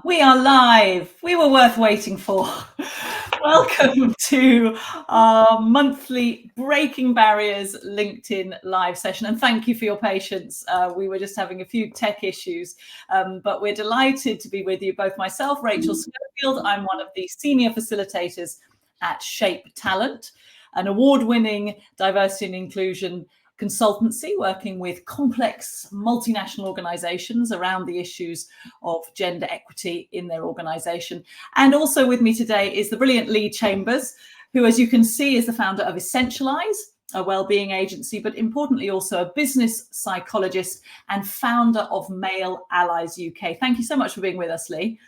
We are live. We were worth waiting for. Welcome to our monthly Breaking Barriers LinkedIn live session. And thank you for your patience. We were just having a few tech issues, but we're delighted to be with you, both myself, Rachel Schofield. I'm one of the senior facilitators at Shape Talent, an award-winning diversity and inclusion consultancy working with complex multinational organizations around the issues of gender equity in their organization. And also with me today is the brilliant Lee Chambers, who, as you can see, is the founder of Essentialize, a well-being agency, but importantly also a business psychologist and founder of Male Allies UK. Thank you so much for being with us, Lee.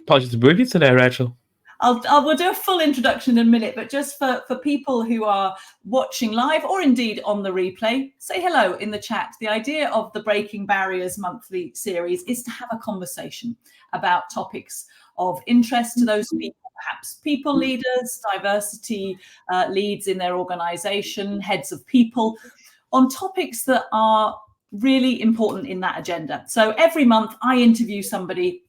Pleasure to be with you today, Rachel. We'll do a full introduction in a minute, but just for people who are watching live or indeed on the replay, say hello in the chat. The idea of the Breaking Barriers monthly series is to have a conversation about topics of interest to those people, perhaps people leaders, diversity leads in their organization, heads of people, on topics that are really important in that agenda. So every month I interview somebody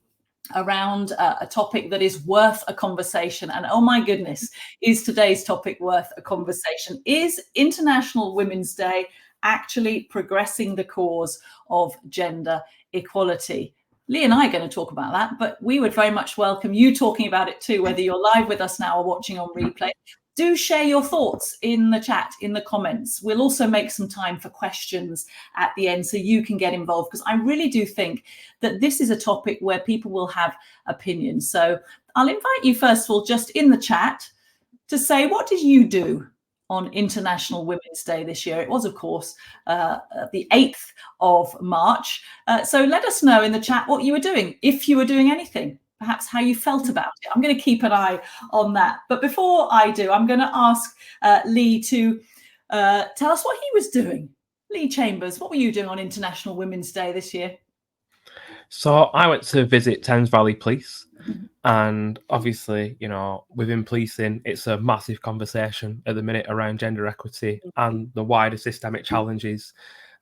around a topic that is worth a conversation. And oh my goodness, is today's topic worth a conversation? Is International Women's Day actually progressing the cause of gender equality? Lee and I are going to talk about that, but we would very much welcome you talking about it too, whether you're live with us now or watching on replay. Do share your thoughts in the chat, in the comments. We'll also make some time for questions at the end so you can get involved, because I really do think that this is a topic where people will have opinions. So I'll invite you first of all, just in the chat, to say, what did you do on International Women's Day this year? It was, of course, the 8th of March. So let us know in the chat what you were doing, if you were doing anything. Perhaps how you felt about it. I'm going to keep an eye on that. But before I do, I'm going to ask Lee to tell us what he was doing. Lee Chambers, what were you doing on International Women's Day this year? So I went to visit Thames Valley Police. And obviously, you know, within policing, it's a massive conversation at the minute around gender equity and the wider systemic challenges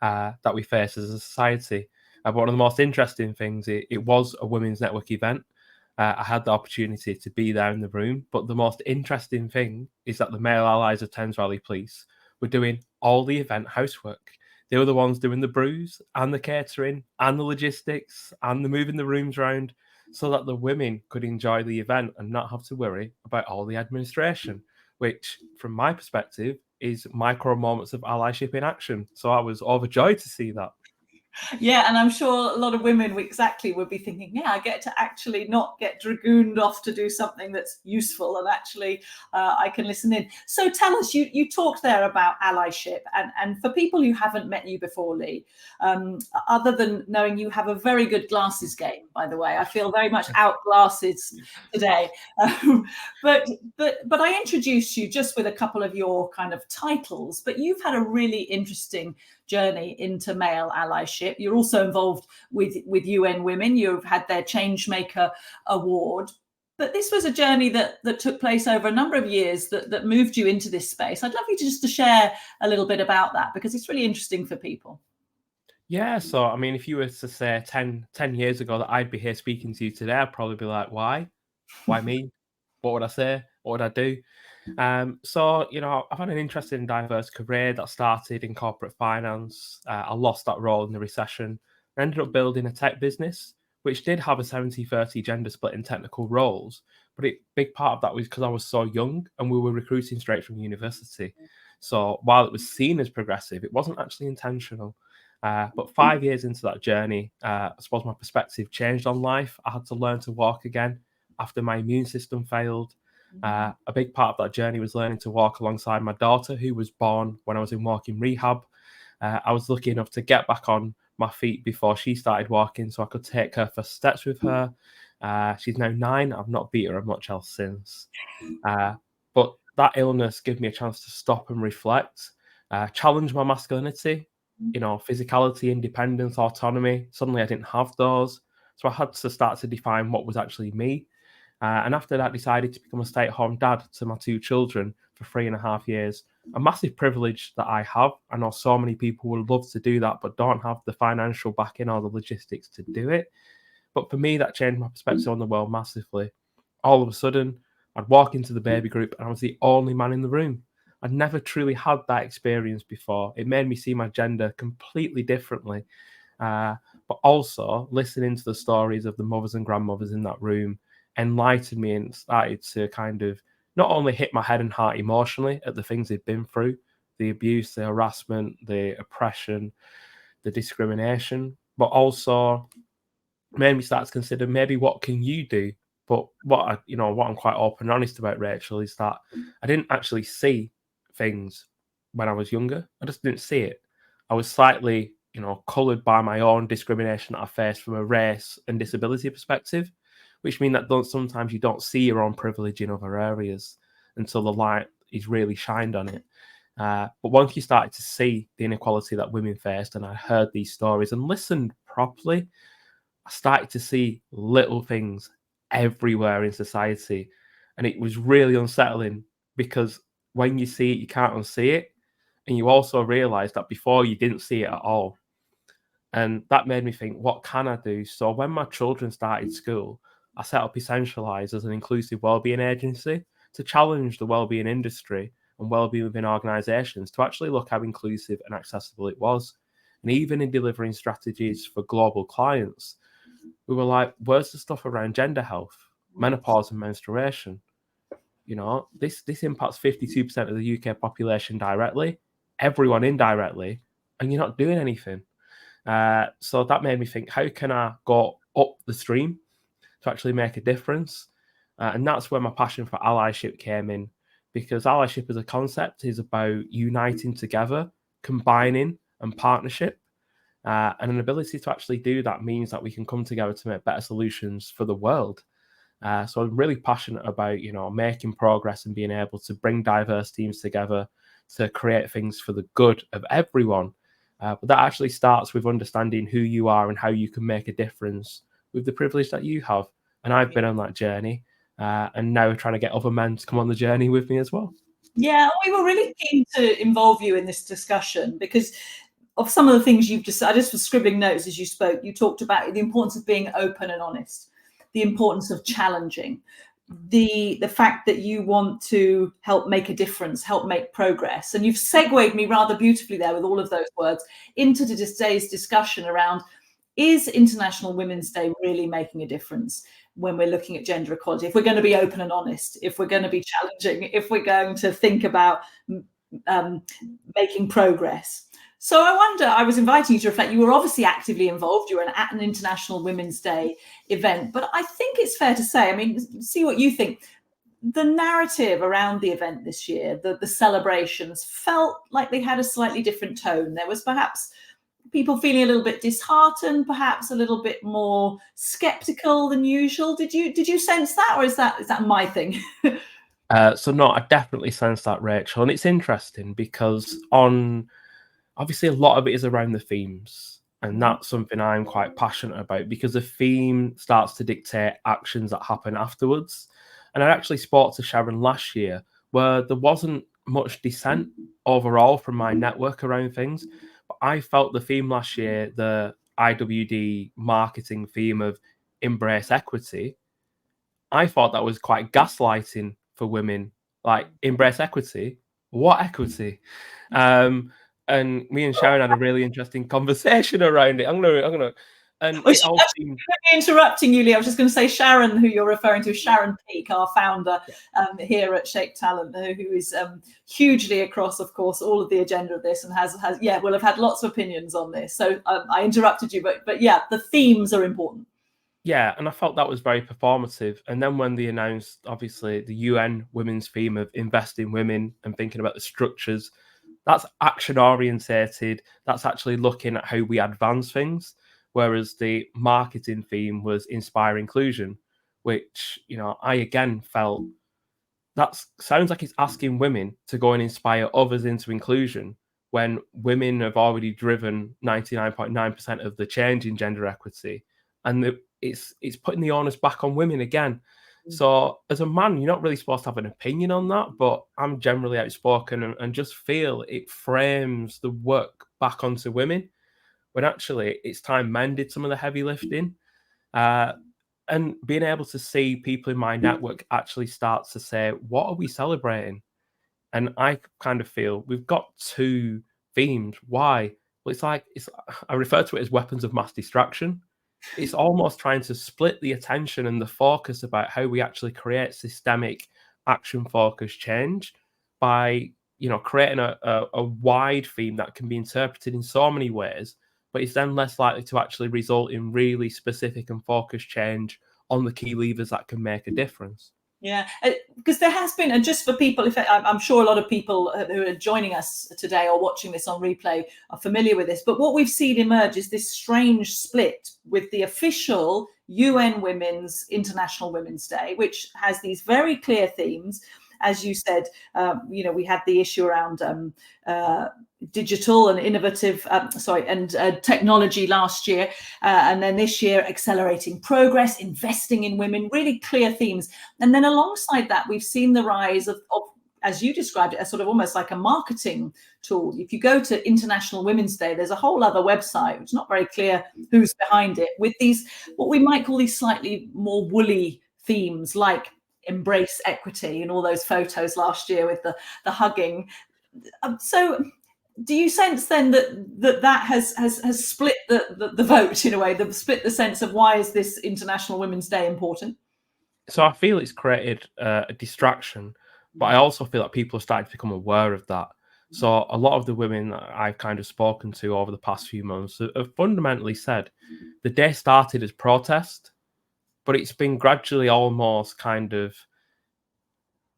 that we face as a society. But one of the most interesting things, it was a women's network event. I had the opportunity to be there in the room, but the most interesting thing is that the Male Allies of Thames Valley Police were doing all the event housework. They were the ones doing the brews and the catering and the logistics and the moving the rooms around so that the women could enjoy the event and not have to worry about all the administration, which from my perspective is micro moments of allyship in action. So I was overjoyed to see that. Yeah, and I'm sure a lot of women would be thinking, yeah, I get to actually not get dragooned off to do something that's useful, and actually I can listen in. So tell us, you talked there about allyship, and for people who haven't met you before, Lee, other than knowing you have a very good glasses game, by the way, I feel very much outglasses today. But I introduced you just with a couple of your kind of titles, but you've had a really interesting journey into male allyship. You're also involved with UN Women. You've had their Changemaker Award. But this was a journey that took place over a number of years that moved you into this space. I'd love you to share a little bit about that, because it's really interesting for people. Yeah, so I mean, if you were to say 10 years ago that I'd be here speaking to you today, I'd probably be like, why? Why me? What would I say? What would I do? So, you know, I've had an interesting and diverse career that started in corporate finance. I lost that role in the recession. I ended up building a tech business, which did have a 70-30 gender split in technical roles. But a big part of that was because I was so young and we were recruiting straight from university. So while it was seen as progressive, it wasn't actually intentional. But 5 years into that journey, I suppose my perspective changed on life. I had to learn to walk again after my immune system failed. A big part of that journey was learning to walk alongside my daughter, who was born when I was in walking rehab. I was lucky enough to get back on my feet before she started walking, so I could take her first steps with her. She's now 9. I've not beat her much else since. But that illness gave me a chance to stop and reflect, challenge my masculinity, you know, physicality, independence, autonomy. Suddenly I didn't have those. So I had to start to define what was actually me. And after that, decided to become a stay-at-home dad to my 2 children for 3.5 years. A massive privilege that I have. I know so many people would love to do that, but don't have the financial backing or the logistics to do it. But for me, that changed my perspective on the world massively. All of a sudden, I'd walk into the baby group and I was the only man in the room. I'd never truly had that experience before. It made me see my gender completely differently. But also, listening to the stories of the mothers and grandmothers in that room enlightened me and started to kind of not only hit my head and heart emotionally at the things they'd been through, the abuse, the harassment, the oppression, the discrimination, but also made me start to consider maybe what can you do. But what I'm quite open and honest about, Rachel, is that I didn't actually see things when I was younger. I just didn't see it. I was slightly, coloured by my own discrimination that I faced from a race and disability perspective, which means that sometimes you don't see your own privilege in other areas until the light is really shined on it. But once you started to see the inequality that women faced, and I heard these stories and listened properly, I started to see little things everywhere in society. And it was really unsettling because when you see it, you can't unsee it. And you also realize that before you didn't see it at all. And that made me think, what can I do? So when my children started school, I set up Essentialise as an inclusive wellbeing agency to challenge the wellbeing industry and wellbeing within organisations to actually look how inclusive and accessible it was. And even in delivering strategies for global clients, we were like, where's the stuff around gender health, menopause and menstruation? This impacts 52% of the UK population directly, everyone indirectly, and you're not doing anything. So that made me think, how can I go up the stream to actually make a difference? And that's where my passion for allyship came in, because allyship as a concept is about uniting together, combining and partnership. And an ability to actually do that means that we can come together to make better solutions for the world. So I'm really passionate about, making progress and being able to bring diverse teams together to create things for the good of everyone. But that actually starts with understanding who you are and how you can make a difference with the privilege that you have. And I've been on that journey, and now we're trying to get other men to come on the journey with me as well. Yeah, we were really keen to involve you in this discussion because of some of the things you've just, I just was scribbling notes as you spoke. You talked about the importance of being open and honest, the importance of challenging, the fact that you want to help make a difference, help make progress. And you've segued me rather beautifully there with all of those words into today's discussion around, is International Women's Day really making a difference when we're looking at gender equality? If we're going to be open and honest, if we're going to be challenging, if we're going to think about making progress. So I wonder, I was inviting you to reflect, you were obviously actively involved, you were at an International Women's Day event, but I think it's fair to say, I mean, see what you think, the narrative around the event this year, the celebrations felt like they had a slightly different tone. There was perhaps people feeling a little bit disheartened, perhaps a little bit more skeptical than usual. Did you sense that, or is that my thing? So no, I definitely sense that, Rachel. And it's interesting because obviously a lot of it is around the themes. And that's something I'm quite passionate about because the theme starts to dictate actions that happen afterwards. And I actually spoke to Sharon last year where there wasn't much dissent overall from my network around things. But I felt the theme last year, the IWD marketing theme of embrace equity, I thought that was quite gaslighting for women. Like, embrace equity? What equity? And me and Sharon had a really interesting conversation around it. And it all seemed... Interrupting you, Lee, I was just going to say Sharon, who you're referring to, Sharon Peake, our founder here at Shape Talent, who is hugely across, of course, all of the agenda of this and will have had lots of opinions on this. So I interrupted you, but yeah, the themes are important. Yeah, and I felt that was very performative. And then when they announced, obviously, the UN Women's theme of invest in women and thinking about the structures, that's action orientated. That's actually looking at how we advance things. Whereas the marketing theme was inspire inclusion, which, I again felt that sounds like it's asking women to go and inspire others into inclusion when women have already driven 99.9% of the change in gender equity. And it's putting the onus back on women again. So as a man, you're not really supposed to have an opinion on that, but I'm generally outspoken and just feel it frames the work back onto women when actually it's time men did some of the heavy lifting. And being able to see people in my network actually start to say, what are we celebrating? And I kind of feel we've got two themes. Why? Well, it's I refer to it as weapons of mass distraction. It's almost trying to split the attention and the focus about how we actually create systemic action focused change by creating a wide theme that can be interpreted in so many ways, but it's then less likely to actually result in really specific and focused change on the key levers that can make a difference. Yeah, because there has been, and just for people, if I'm sure a lot of people who are joining us today or watching this on replay are familiar with this, but what we've seen emerge is this strange split with the official UN International Women's Day, which has these very clear themes. As you said, we had the issue around digital and innovative, technology last year. And then this year, accelerating progress, investing in women, really clear themes. And then alongside that, we've seen the rise of as you described it, as sort of almost like a marketing tool. If you go to International Women's Day, there's a whole other website, which is not very clear who's behind it, with these, what we might call these slightly more woolly themes, like embrace equity and all those photos last year with the hugging. So do you sense then that has split the vote in a way, split the sense of why is this International Women's Day important? So I feel it's created a distraction, but I also feel that people are starting to become aware of that. So a lot of the women that I've kind of spoken to over the past few months have fundamentally said the day started as protest, but it's been gradually almost kind of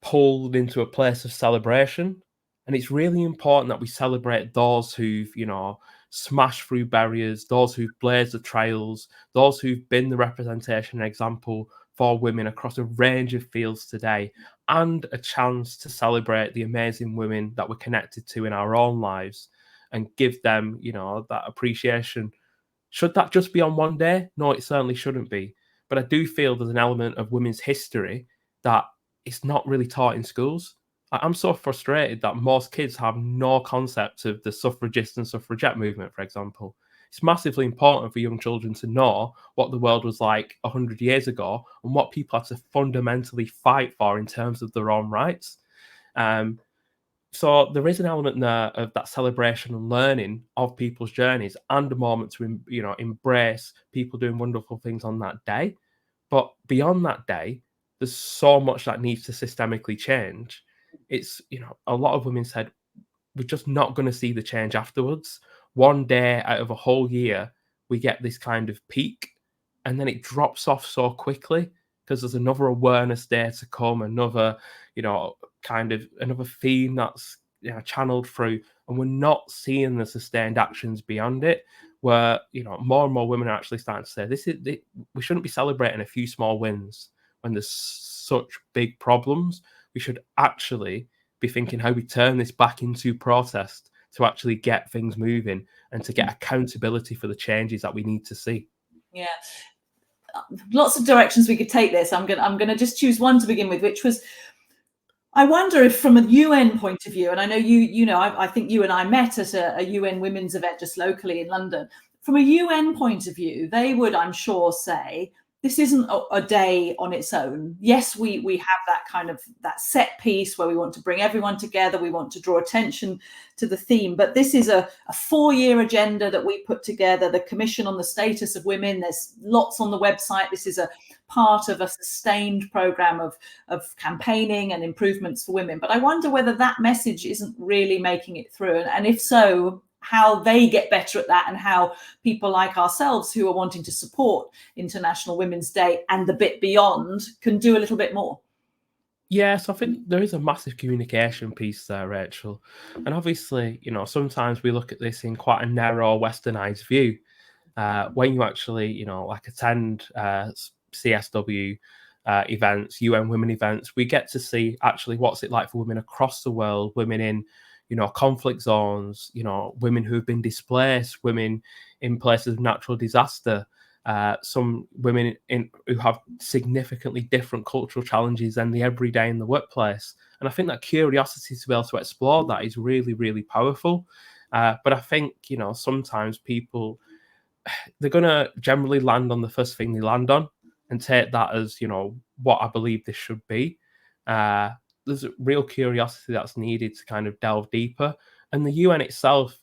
pulled into a place of celebration. And it's really important that we celebrate those who've, smashed through barriers, those who've blazed the trails, those who've been the representation and example for women across a range of fields today, and a chance to celebrate the amazing women that we're connected to in our own lives and give them, that appreciation. Should that just be on one day? No, it certainly shouldn't be. But I do feel there's an element of women's history that it's not really taught in schools. I'm so frustrated that most kids have no concept of the suffragist and suffragette movement, for example. It's massively important for young children to know what the world was like 100 years ago and what people had to fundamentally fight for in terms of their own rights. So there is an element there of that celebration and learning of people's journeys and a moment to, embrace people doing wonderful things on that day. But beyond that day, there's so much that needs to systemically change. It's, a lot of women said, we're just not going to see the change afterwards. One day out of a whole year, we get this kind of peak and then it drops off so quickly because there's another awareness day to come, another, kind of another theme that's channeled through, and we're not seeing the sustained actions beyond it. Where more and more women are actually starting to say, we shouldn't be celebrating a few small wins when there's such big problems. We should actually be thinking how we turn this back into protest to actually get things moving and to get accountability for the changes that we need to see. Yeah. Lots of directions we could take this. I'm gonna just choose one to begin with, which was, I wonder if from a UN point of view, and I know I think you and I met at a UN women's event just locally in London. From a UN point of view, they would, I'm sure, say this isn't a day on its own. Yes, we have that kind of that set piece where we want to bring everyone together. We want to draw attention to the theme, but this is a 4-year agenda that we put together, the Commission on the Status of Women. There's lots on the website. This is a part of a sustained program of campaigning and improvements for women. But I wonder whether that message isn't really making it through. And if so, how they get better at that, and how people like ourselves who are wanting to support International Women's Day and the bit beyond can do a little bit more. Yes, I think there is a massive communication piece there, Rachel. And obviously, sometimes we look at this in quite a narrow, westernized view. When you actually, attend CSW events, UN Women events, we get to see actually what's it like for women across the world, women in, conflict zones, women who've been displaced, women in places of natural disaster, some women who have significantly different cultural challenges than the everyday in the workplace. And I think that curiosity to be able to explore that is really, really powerful. But I think, sometimes people they're going to generally land on the first thing they land on and take that as, what I believe this should be. There's a real curiosity that's needed to kind of delve deeper. And the UN itself,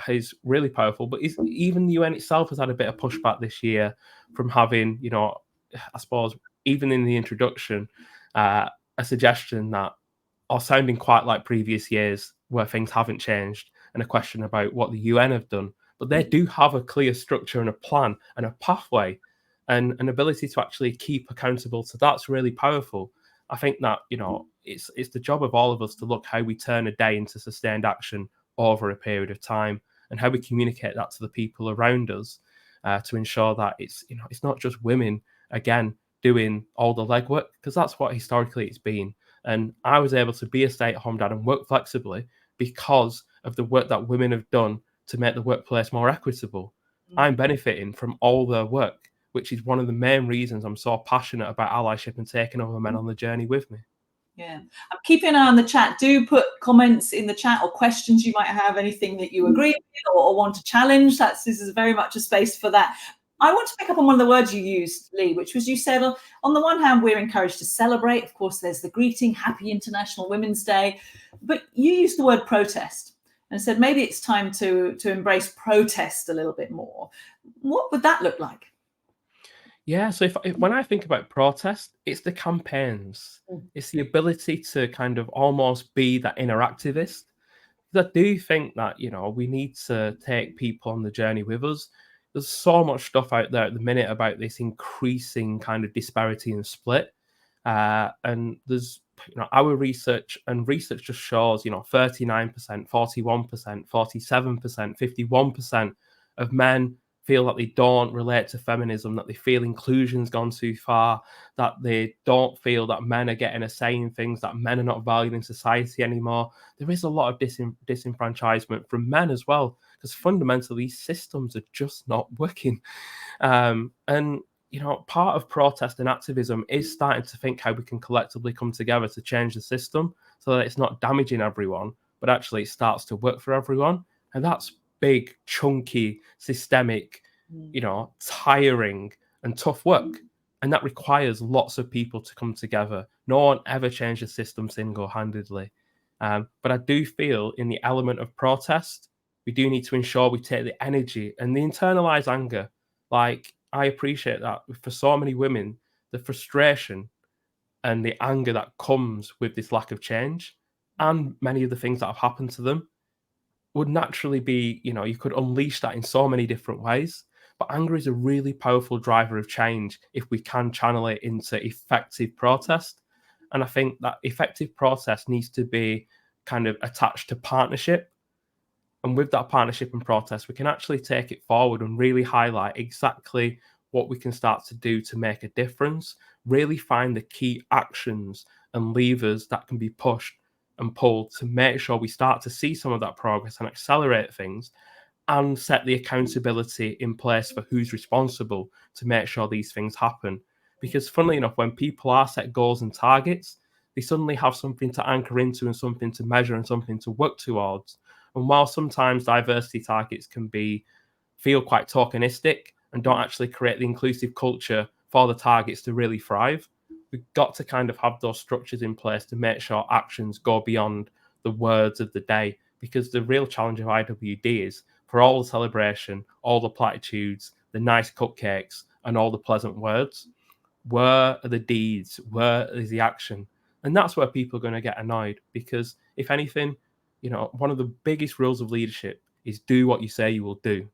is really powerful. But even the UN itself has had a bit of pushback this year from having, I suppose, even in the introduction, a suggestion that are sounding quite like previous years where things haven't changed, and a question about what the UN have done. But they do have a clear structure and a plan and a pathway, and an ability to actually keep accountable to that's really powerful. I think that, it's the job of all of us to look how we turn a day into sustained action over a period of time, and how we communicate that to the people around us, to ensure that it's not just women again doing all the legwork, because that's what historically it's been. And I was able to be a stay-at-home dad and work flexibly because of the work that women have done to make the workplace more equitable. I'm benefiting from all their work, which is one of the main reasons I'm so passionate about allyship and taking other men on the journey with me. Yeah, I'm keeping an eye on the chat. Do put comments in the chat or questions you might have, anything that you agree with or want to challenge. This is very much a space for that. I want to pick up on one of the words you used, Lee, which was, you said, on the one hand, we're encouraged to celebrate. Of course, there's the greeting, Happy International Women's Day. But you used the word protest and said maybe it's time to embrace protest a little bit more. What would that look like? Yeah, so when I think about protest, it's the campaigns. It's the ability to kind of almost be that interactivist. I do think that, we need to take people on the journey with us. There's so much stuff out there at the minute about this increasing kind of disparity and split. And there's, our research just shows, 39%, 41%, 47%, 51% of men feel that they don't relate to feminism, that they feel inclusion's gone too far, that they don't feel that men are getting a say in things, that men are not valued in society anymore. There is a lot of disenfranchisement from men as well, because fundamentally these systems are just not working. And part of protest and activism is starting to think how we can collectively come together to change the system so that it's not damaging everyone, but actually it starts to work for everyone. And that's big, chunky, systemic, tiring and tough work. And that requires lots of people to come together. No one ever changed the system single-handedly. But I do feel in the element of protest, we do need to ensure we take the energy and the internalized anger. Like, I appreciate that for so many women, the frustration and the anger that comes with this lack of change and many of the things that have happened to them would naturally be, you could unleash that in so many different ways. But anger is a really powerful driver of change if we can channel it into effective protest. And I think that effective protest needs to be kind of attached to partnership. And with that partnership and protest, we can actually take it forward and really highlight exactly what we can start to do to make a difference, really find the key actions and levers that can be pushed and pulled to make sure we start to see some of that progress and accelerate things, and set the accountability in place for who's responsible to make sure these things happen. Because funnily enough, when people are set goals and targets, they suddenly have something to anchor into and something to measure and something to work towards. And while sometimes diversity targets can feel quite tokenistic and don't actually create the inclusive culture for the targets to really thrive, we've got to kind of have those structures in place to make sure actions go beyond the words of the day. Because the real challenge of IWD is, for all the celebration, all the platitudes, the nice cupcakes, and all the pleasant words, where are the deeds? Where is the action? And that's where people are going to get annoyed, because if anything, one of the biggest rules of leadership is do what you say you will do.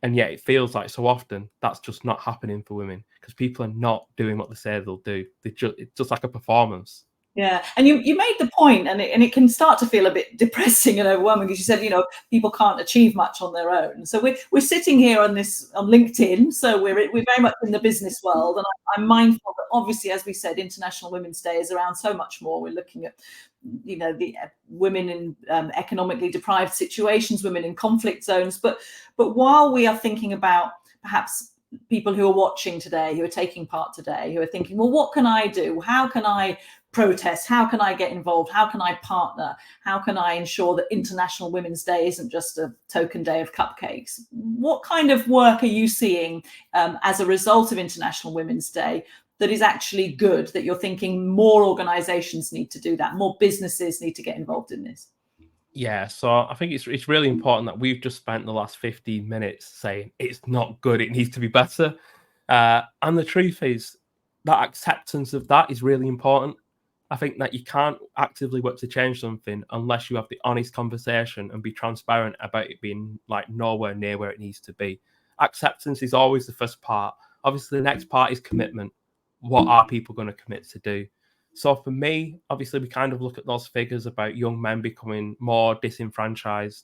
And yet it feels like so often that's just not happening for women, because people are not doing what they say they'll do. It's just like a performance. Yeah, and you made the point, and it can start to feel a bit depressing and overwhelming, because you said, people can't achieve much on their own. So we're sitting here on LinkedIn, so we're very much in the business world, and I'm mindful that obviously, as we said, International Women's Day is around so much more. We're looking at the women in economically deprived situations, women in conflict zones, but while we are thinking about perhaps people who are watching today, who are taking part today, who are thinking, well, what can I do? How can I protest? How can I get involved? How can I partner? How can I ensure that International Women's Day isn't just a token day of cupcakes? What kind of work are you seeing as a result of International Women's Day that is actually good, that you're thinking more organizations need to do that, more businesses need to get involved in this? Yeah, so I think it's really important that we've just spent the last 15 minutes saying it's not good, it needs to be better. And the truth is that acceptance of that is really important. I think that you can't actively work to change something unless you have the honest conversation and be transparent about it being like nowhere near where it needs to be. Acceptance is always the first part. Obviously, the next part is commitment. What are people going to commit to do? So for me, obviously, we kind of look at those figures about young men becoming more disenfranchised.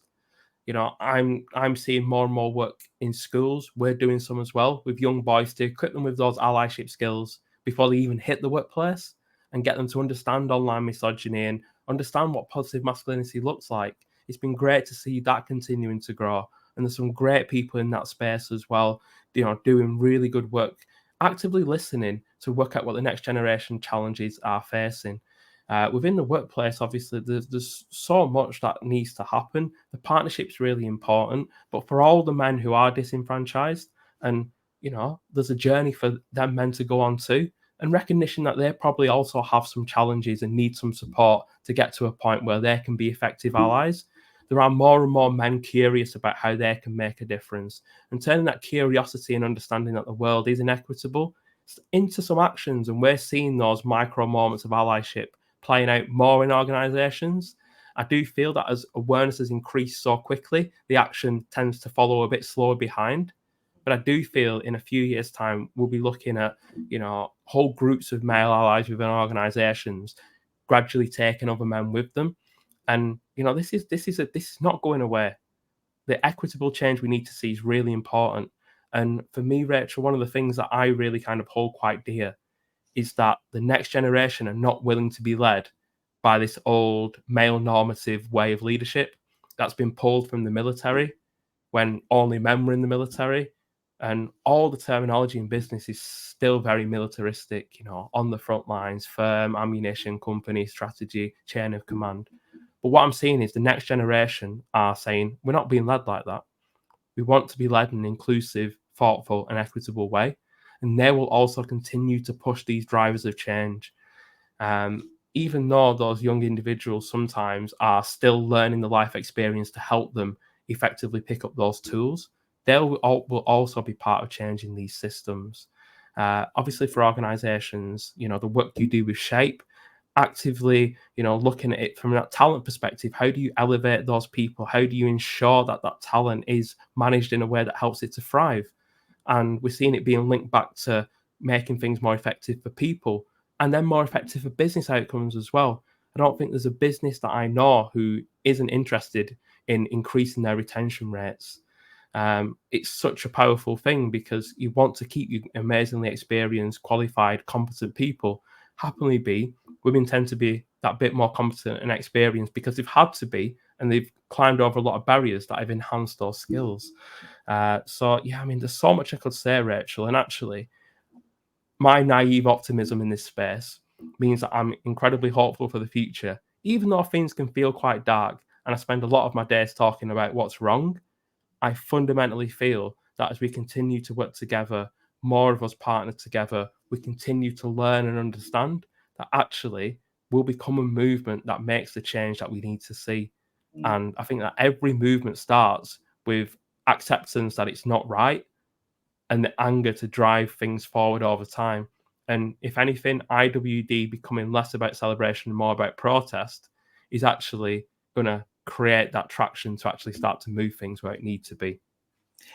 You know, I'm seeing more and more work in schools. We're doing some as well with young boys to equip them with those allyship skills before they even hit the workplace and get them to understand online misogyny and understand what positive masculinity looks like. It's been great to see that continuing to grow. And there's some great people in that space as well, you know, doing really good work, actively listening to work out what the next generation challenges are facing. Within the workplace, obviously, there's so much that needs to happen. The partnership's really important, but for all the men who are disenfranchised, and you know, there's a journey for them men to go on too, and recognition that they probably also have some challenges and need some support to get to a point where they can be effective allies. There are more and more men curious about how they can make a difference, and turning that curiosity and understanding that the world is inequitable into some actions. And we're seeing those micro moments of allyship playing out more in organizations. I do feel that as awareness has increased so quickly, the action tends to follow a bit slower behind. But I do feel in a few years' time, we'll be looking at, you know, whole groups of male allies within organizations gradually taking other men with them. And, you know, this is not going away. The equitable change we need to see is really important. And for me, Rachel, one of the things that I really kind of hold quite dear is that the next generation are not willing to be led by this old male normative way of leadership that's been pulled from the military when only men were in the military. And all the terminology in business is still very militaristic, you know, on the front lines, firm, ammunition, company, strategy, chain of command. But what I'm seeing is the next generation are saying, we're not being led like that. We want to be led in an inclusive, thoughtful, and equitable way. And they will also continue to push these drivers of change. Even though those young individuals sometimes are still learning the life experience to help them effectively pick up those tools, they will also be part of changing these systems. Obviously, for organizations, you know, the work you do with Shape, actively, you know, looking at it from that talent perspective, how do you elevate those people? How do you ensure that that talent is managed in a way that helps it to thrive? And we're seeing it being linked back to making things more effective for people and then more effective for business outcomes as well. I don't think there's a business that I know who isn't interested in increasing their retention rates. It's such a powerful thing because you want to keep your amazingly experienced, qualified, competent people. Happily be, women tend to be that bit more competent and experienced because they've had to be, and they've climbed over a lot of barriers that have enhanced those skills. So yeah, I mean, there's so much I could say, Rachel, and actually, my naive optimism in this space means that I'm incredibly hopeful for the future, even though things can feel quite dark, and I spend a lot of my days talking about what's wrong. I fundamentally feel that as we continue to work together, more of us partner together, we continue to learn and understand that actually we'll become a movement that makes the change that we need to see. And I think that every movement starts with acceptance that it's not right and the anger to drive things forward over time. And if anything, IWD becoming less about celebration and more about protest is actually going to create that traction to actually start to move things where it needs to be.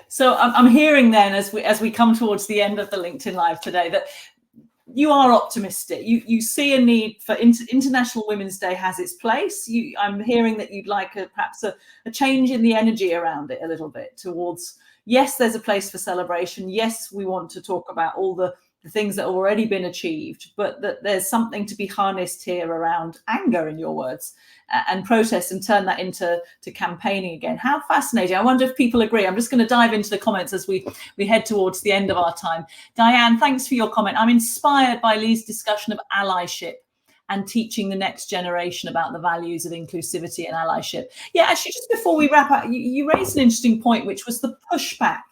So I'm hearing then, as we come towards the end of the LinkedIn Live today, that you are optimistic. You see a need for International Women's Day has its place. I'm hearing that you'd like perhaps a change in the energy around it a little bit towards, yes, there's a place for celebration. Yes, we want to talk about all the the things that have already been achieved, but that there's something to be harnessed here around anger, in your words, and protest, and turn that into campaigning again. How fascinating. I wonder if people agree. I'm just going to dive into the comments as we head towards the end of our time. Diane, thanks for your comment. I'm inspired by Lee's discussion of allyship and teaching the next generation about the values of inclusivity and allyship. Yeah, actually, just before we wrap up, you raised an interesting point, which was the pushback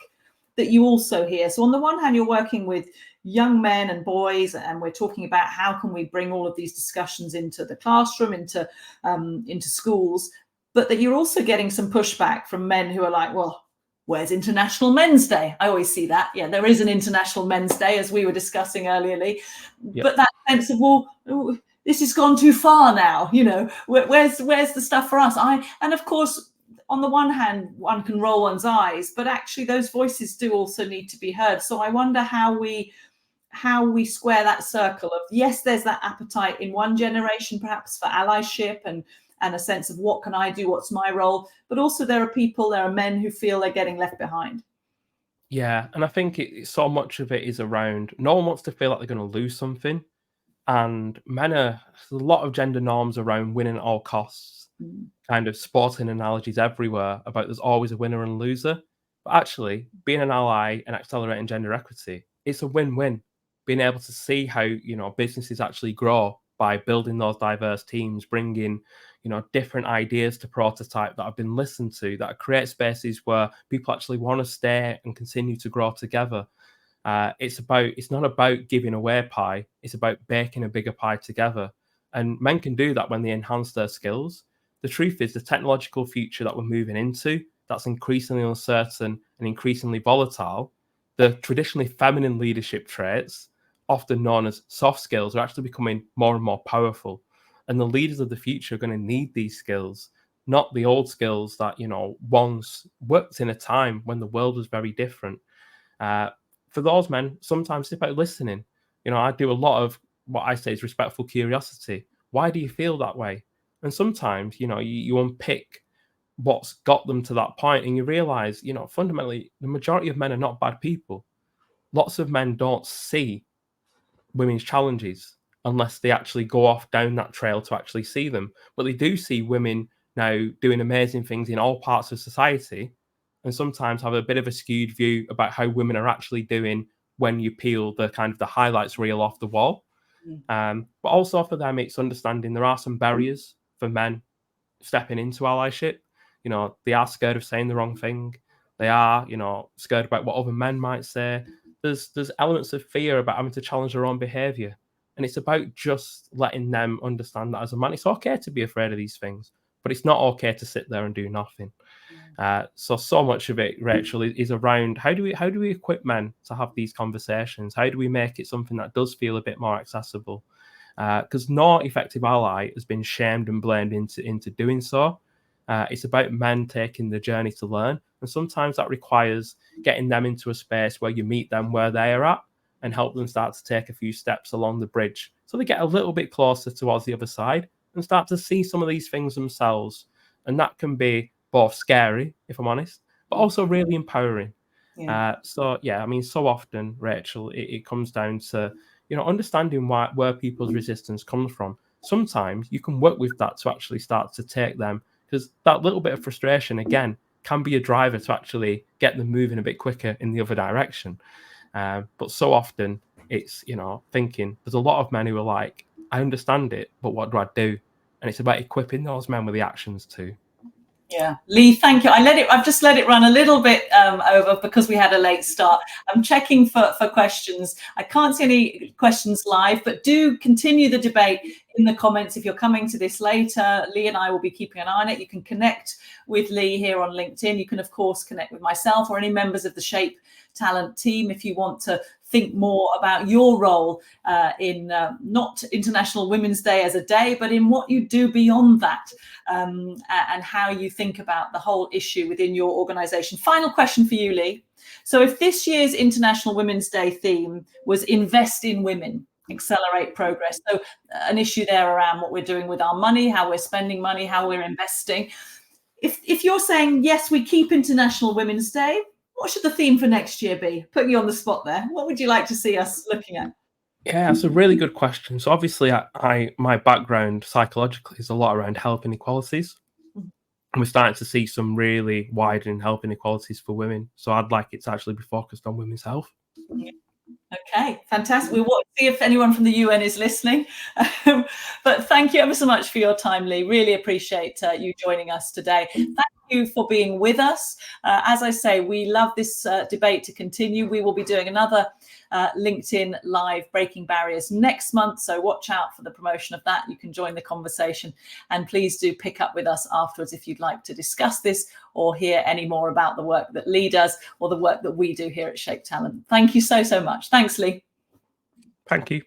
that you also hear. So on the one hand, you're working with young men and boys, and we're talking about how can we bring all of these discussions into the classroom, into schools, but that you're also getting some pushback from men who are like, well, where's International Men's Day? I always see that. Yeah, there is an International Men's Day, as we were discussing earlier, Lee. Yep. But that sense of, well, this has gone too far now. You know, where's the stuff for us? And of course, on the one hand, one can roll one's eyes, but actually those voices do also need to be heard. So I wonder how we square that circle of, yes, there's that appetite in one generation, perhaps for allyship and a sense of what can I do, what's my role, but also there are men who feel they're getting left behind. Yeah, and I think so much of it is around, no one wants to feel like they're going to lose something. And there's a lot of gender norms around winning at all costs, kind of sporting analogies everywhere about there's always a winner and loser. But actually, being an ally and accelerating gender equity, it's a win-win. Being able to see how, businesses actually grow by building those diverse teams, bringing, different ideas to prototype that have been listened to, that create spaces where people actually want to stay and continue to grow together. It's not about giving away pie. It's about baking a bigger pie together. And men can do that when they enhance their skills. The truth is, the technological future that we're moving into, that's increasingly uncertain and increasingly volatile, the traditionally feminine leadership traits, often known as soft skills, are actually becoming more and more powerful. And the leaders of the future are going to need these skills, not the old skills that, once worked in a time when the world was very different. For those men, sometimes it's about listening. I do a lot of what I say is respectful curiosity. Why do you feel that way? And sometimes, you unpick what's got them to that point, and you realize, fundamentally, the majority of men are not bad people. Lots of men don't see women's challenges unless they actually go off down that trail to actually see them. But they do see women now doing amazing things in all parts of society, and sometimes have a bit of a skewed view about how women are actually doing when you peel the kind of the highlights reel off the wall. But also for them, it's understanding there are some barriers for men stepping into allyship. They are scared of saying the wrong thing. They are, scared about what other men might say. There's elements of fear about having to challenge their own behavior. And it's about just letting them understand that as a man, it's okay to be afraid of these things, but it's not okay to sit there and do nothing. So much of it, Rachel, is around how do we equip men to have these conversations? How do we make it something that does feel a bit more accessible? Because no effective ally has been shamed and blamed into doing so. It's about men taking the journey to learn, and sometimes that requires getting them into a space where you meet them where they are at and help them start to take a few steps along the bridge, so they get a little bit closer towards the other side and start to see some of these things themselves. And that can be both scary, if I'm honest, but also really empowering. So often, Rachel, it comes down to, understanding where people's resistance comes from. Sometimes you can work with that to actually start to take them, because that little bit of frustration, again, can be a driver to actually get them moving a bit quicker in the other direction. But so often it's, thinking there's a lot of men who are like, I understand it, but what do I do? And it's about equipping those men with the actions too. Yeah, Lee, thank you. I've just let it run a little bit over because we had a late start. I'm checking for questions. I can't see any questions live, but do continue the debate in the comments if you're coming to this later. Lee and I will be keeping an eye on it. You can connect with Lee here on LinkedIn. You can, of course, connect with myself or any members of the Shape Talent team if you want to think more about your role in not International Women's Day as a day, but in what you do beyond that, and how you think about the whole issue within your organization. Final question for you, Lee. So if this year's International Women's Day theme was invest in women, accelerate progress, so an issue there around what we're doing with our money, how we're spending money, how we're investing. If you're saying, yes, we keep International Women's Day, What should the theme for next year be? Putting you on the spot there. What would you like to see us looking at? Yeah, that's a really good question. So obviously, my background psychologically is a lot around health inequalities. Mm. And we're starting to see some really widening health inequalities for women. So I'd like it to actually be focused on women's health. Okay, fantastic. We will see if anyone from the UN is listening. But thank you ever so much for your time, Lee. Really appreciate you joining us today. Thank you for being with us. As I say, we love this debate to continue. We will be doing another LinkedIn Live Breaking Barriers next month. So watch out for the promotion of that. You can join the conversation. And please do pick up with us afterwards if you'd like to discuss this or hear any more about the work that Lee does or the work that we do here at Shape Talent. Thank you so much. Thanks, Lee. Thank you.